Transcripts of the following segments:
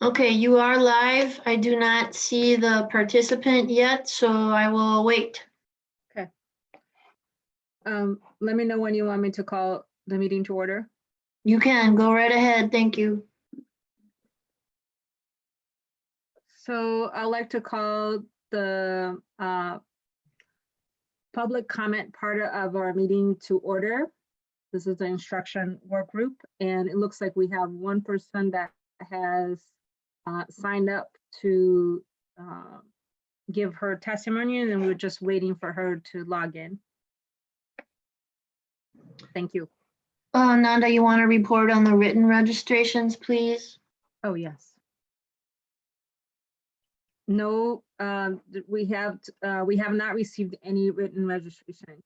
Okay, you are live. I do not see the participant yet, so I will wait. Okay. Let me know when you want me to call the meeting to order. You can go right ahead. Thank you. So I'd like to call the public comment part of our meeting to order. This is the instruction work group, and it looks like we have one person that has signed up to give her testimony, and then we were just waiting for her to log in. Thank you. Nanda, you want to report on the written registrations, please? Oh, yes. No, we have not received any written registration.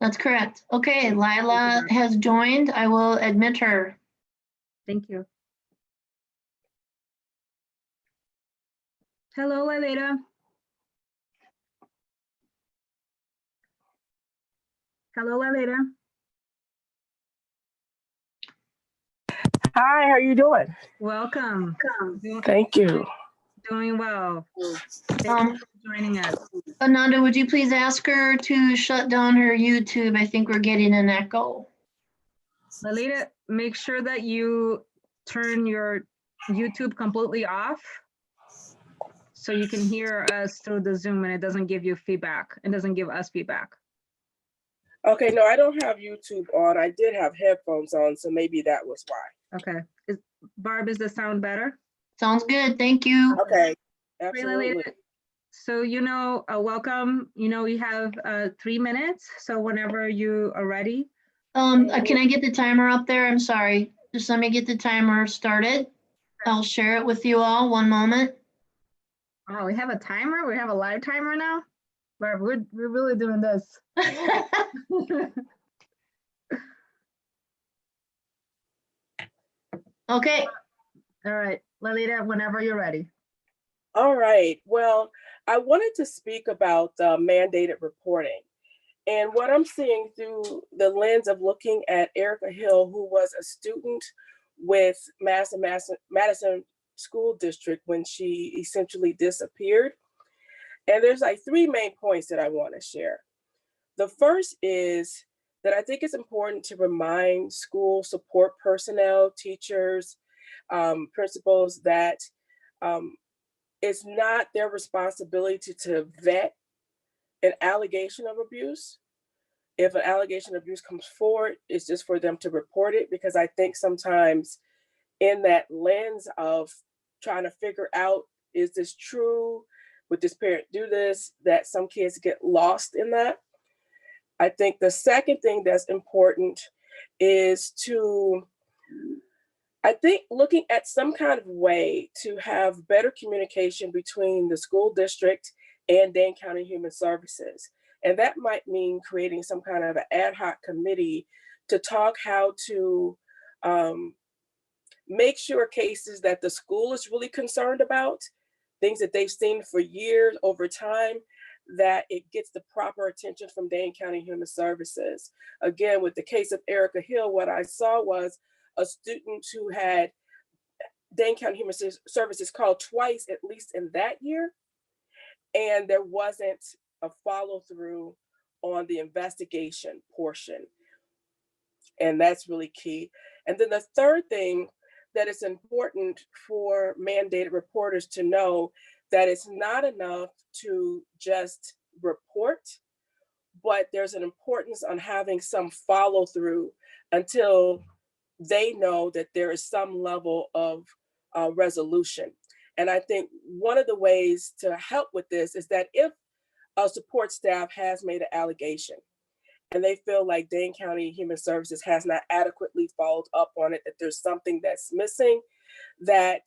That's correct. Okay, Lila has joined. I will admit her. Thank you. Hello, Lila. Hello, Lila. Hi, how are you doing? Welcome. Thank you. Doing well. Thank you for joining us. Ananda, would you please ask her to shut down her YouTube? I think we're getting an echo. Lalita, make sure that you turn your YouTube completely off so you can hear us through the Zoom and it doesn't give you feedback. It doesn't give us feedback. Okay, no, I don't have YouTube on. I did have headphones on, so maybe that was why. Okay. Barb, is the sound better? Sounds good. Thank you. Okay, Great, absolutely. Lalita. So, welcome. We have 3 minutes. So whenever you are ready. Can I get the timer up there? I'm sorry. Just let me get the timer started. I'll share it with you all. One moment. Oh, we have a timer? We have a live timer now? Barb, we're really doing this. Okay. All right, Lalita, whenever you're ready. All right, well, I wanted to speak about mandated reporting. And what I'm seeing through the lens of looking at Erica Hill, who was a student with Madison School District when she essentially disappeared. And there's like 3 main points that I want to share. The first is that I think it's important to remind school support personnel, teachers, principals that it's not their responsibility to vet an allegation of abuse. If an allegation of abuse comes forward, it's just for them to report it, because I think sometimes in that lens of trying to figure out, is this true? Would this parent do this? That some kids get lost in that. I think the second thing that's important is to, I think, looking at some kind of way to have better communication between the school district and Dane County Human Services. And that might mean creating some kind of an ad hoc committee to talk how to make sure cases that the school is really concerned about, things that they've seen for years over time, that it gets the proper attention from Dane County Human Services. Again, with the case of Erica Hill, what I saw was a student who had Dane County Human Services called twice, at least in that year, and there wasn't a follow through on the investigation portion. And that's really key. And then the third thing that is important for mandated reporters to know, that it's not enough to just report, but there's an importance on having some follow through until they know that there is some level of resolution. And I think one of the ways to help with this is that if a support staff has made an allegation and they feel like Dane County Human Services has not adequately followed up on it, that there's something that's missing, that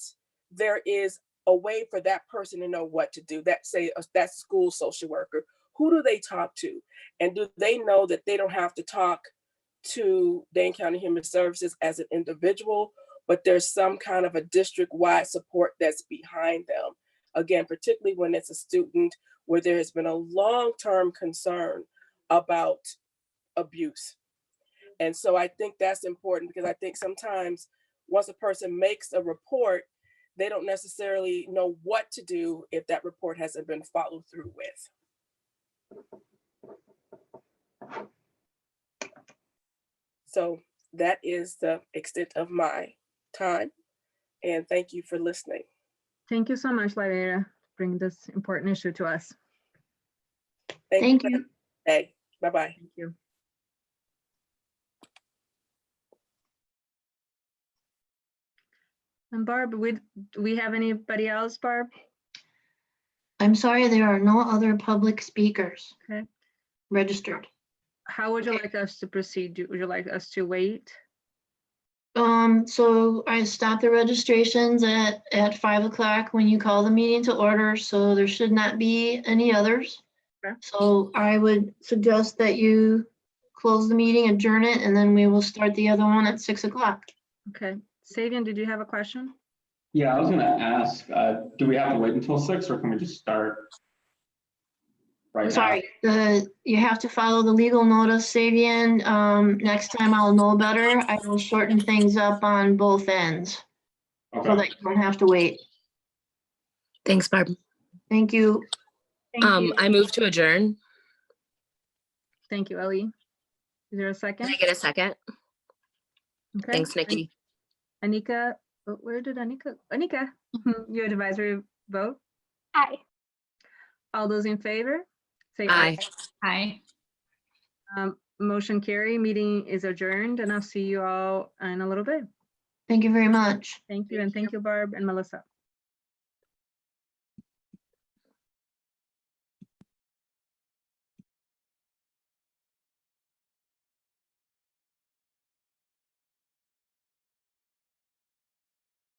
there is a way for that person to know what to do. That say that school social worker, who do they talk to? And do they know that they don't have to talk to Dane County Human Services as an individual, but there's some kind of a district-wide support that's behind them? Again, particularly when it's a student where there has been a long-term concern about abuse. And so I think that's important, because I think sometimes once a person makes a report, they don't necessarily know what to do if that report hasn't been followed through with. So that is the extent of my time. And thank you for listening. Thank you so much, Lyra, for bringing this important issue to us. Thank you. Hey, bye-bye. Thank you. And Barb, do we have anybody else, Barb? I'm sorry, there are no other public speakers Okay. registered. How would you like us to proceed? Would you like us to wait? So I stopped the registrations at 5 o'clock when you call the meeting to order, so there should not be any others. Okay. So I would suggest that you close the meeting, adjourn it, and then we will start the other one at 6 o'clock. Okay. Savian, did you have a question? Yeah, I was gonna ask, do we have to wait until 6 or can we just start right now? Sorry, you have to follow the legal notice, Savian. Next time I'll know better. I will shorten things up on both ends so Okay, that you don't have to wait. Thanks, Barb. Thank you. Thank you. I move to adjourn. Thank you, Ellie. Is there a Can second? I get a second? Okay. Thanks, Nikki. Anika, where did Anika? Anika, your advisory vote? Aye. All those in favor? Say Aye. Aye. Motion carry, meeting is adjourned, and I'll see you all in a little bit. Thank you very much. Thank you, and thank you, Barb and Melissa.